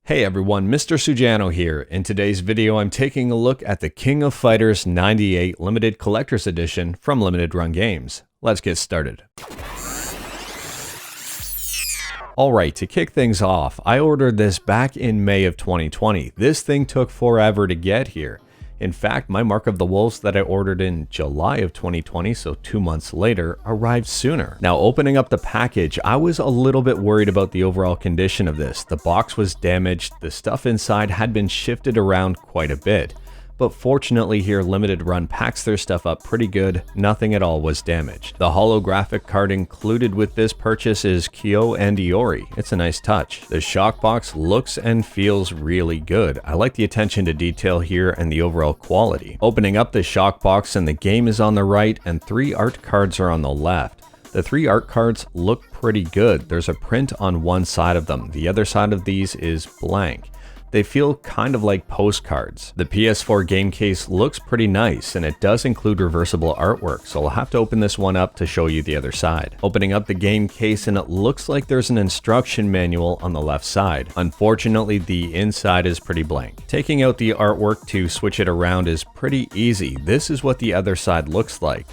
Hey everyone, Mr. Sujano here. In today's video, I'm taking a look at the King of Fighters 98 Limited Collector's Edition from Limited Run Games. Let's get started. Alright, to kick things off, I ordered this back in May of 2020. This thing took forever to get here. In fact, my Mark of the Wolves that I ordered in July of 2020, so 2 months later, arrived sooner. Now, opening up the package, I was a little bit worried about the overall condition of this. The box was damaged, the stuff inside had been shifted around quite a bit. But fortunately here, Limited Run packs their stuff up pretty good, nothing at all was damaged. The holographic card included with this purchase is Kyo and Iori. It's a nice touch. The Shockbox looks and feels really good. I like the attention to detail here and the overall quality. Opening up the Shockbox and the game is on the right and 3 art cards are on the left. The 3 art cards look pretty good. There's a print on one side of them. The other side of these is blank. They feel kind of like postcards. The PS4 game case looks pretty nice and it does include reversible artwork, so I'll have to open this one up to show you the other side. Opening up the game case and it looks like there's an instruction manual on the left side. Unfortunately, the inside is pretty blank. Taking out the artwork to switch it around is pretty easy. This is what the other side looks like.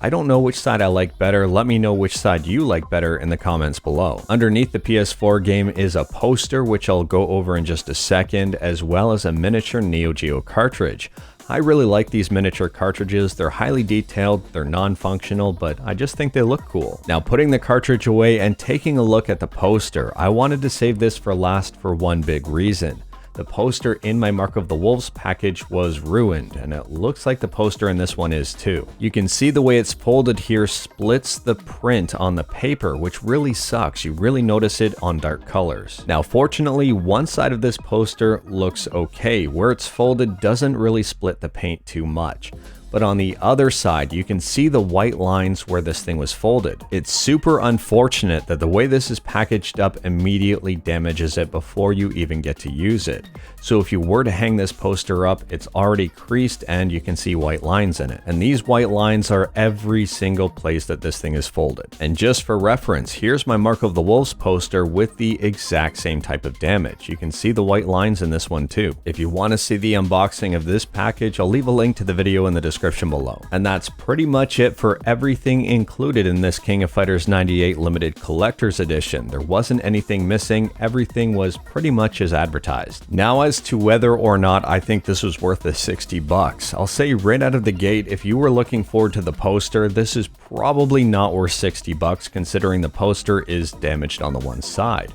I don't know which side I like better. Let me know which side you like better in the comments below. Underneath the PS4 game is a poster, which I'll go over in just a second, as well as a miniature NEOGEO cartridge. I really like these miniature cartridges. They're highly detailed, they're non-functional, but I just think they look cool. Now, putting the cartridge away and taking a look at the poster, I wanted to save this for last for one big reason. The poster in my Mark of the Wolves package was ruined, and it looks like the poster in this one is too. You can see the way it's folded here splits the print on the paper, which really sucks. You really notice it on dark colors. Now, fortunately, one side of this poster looks okay. Where it's folded doesn't really split the paint too much. But on the other side, you can see the white lines where this thing was folded. It's super unfortunate that the way this is packaged up immediately damages it before you even get to use it. So if you were to hang this poster up, it's already creased and you can see white lines in it. And these white lines are every single place that this thing is folded. And just for reference, here's my Mark of the Wolves poster with the exact same type of damage. You can see the white lines in this one too. If you want to see the unboxing of this package, I'll leave a link to the video in the description below. And that's pretty much it for everything included in this King of Fighters 98 Limited Collector's Edition. There wasn't anything missing, everything was pretty much as advertised. Now, as to whether or not I think this was worth the 60 bucks, I'll say right out of the gate, if you were looking forward to the poster, this is probably not worth 60 bucks considering the poster is damaged on the one side.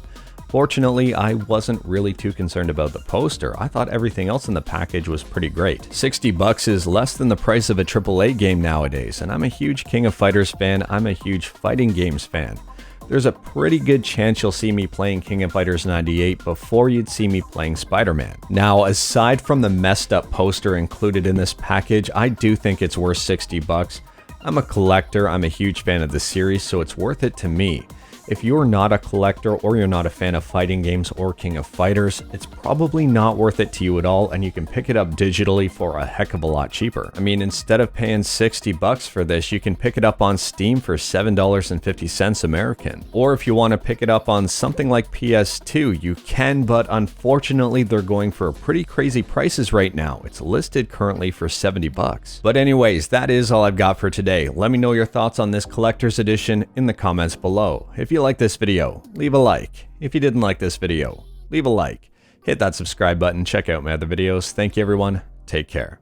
Fortunately, I wasn't really too concerned about the poster. I thought everything else in the package was pretty great. 60 bucks is less than the price of a AAA game nowadays, and I'm a huge King of Fighters fan. I'm a huge fighting games fan. There's a pretty good chance you'll see me playing King of Fighters 98 before you'd see me playing Spider-Man. Now, aside from the messed up poster included in this package, I do think it's worth 60 bucks. I'm a collector, I'm a huge fan of the series, so it's worth it to me. If you're not a collector or you're not a fan of fighting games or King of Fighters, it's probably not worth it to you at all, and you can pick it up digitally for a heck of a lot cheaper. I mean, instead of paying 60 bucks for this, you can pick it up on Steam for $7.50 American. Or if you want to pick it up on something like PS2, you can, but unfortunately they're going for pretty crazy prices right now. It's listed currently for 70 bucks. But anyways, that is all I've got for today. Let me know your thoughts on this collector's edition in the comments below. If you like this video, leave a like. If you didn't like this video, leave a like. Hit that subscribe button, check out my other videos. Thank you everyone, take care.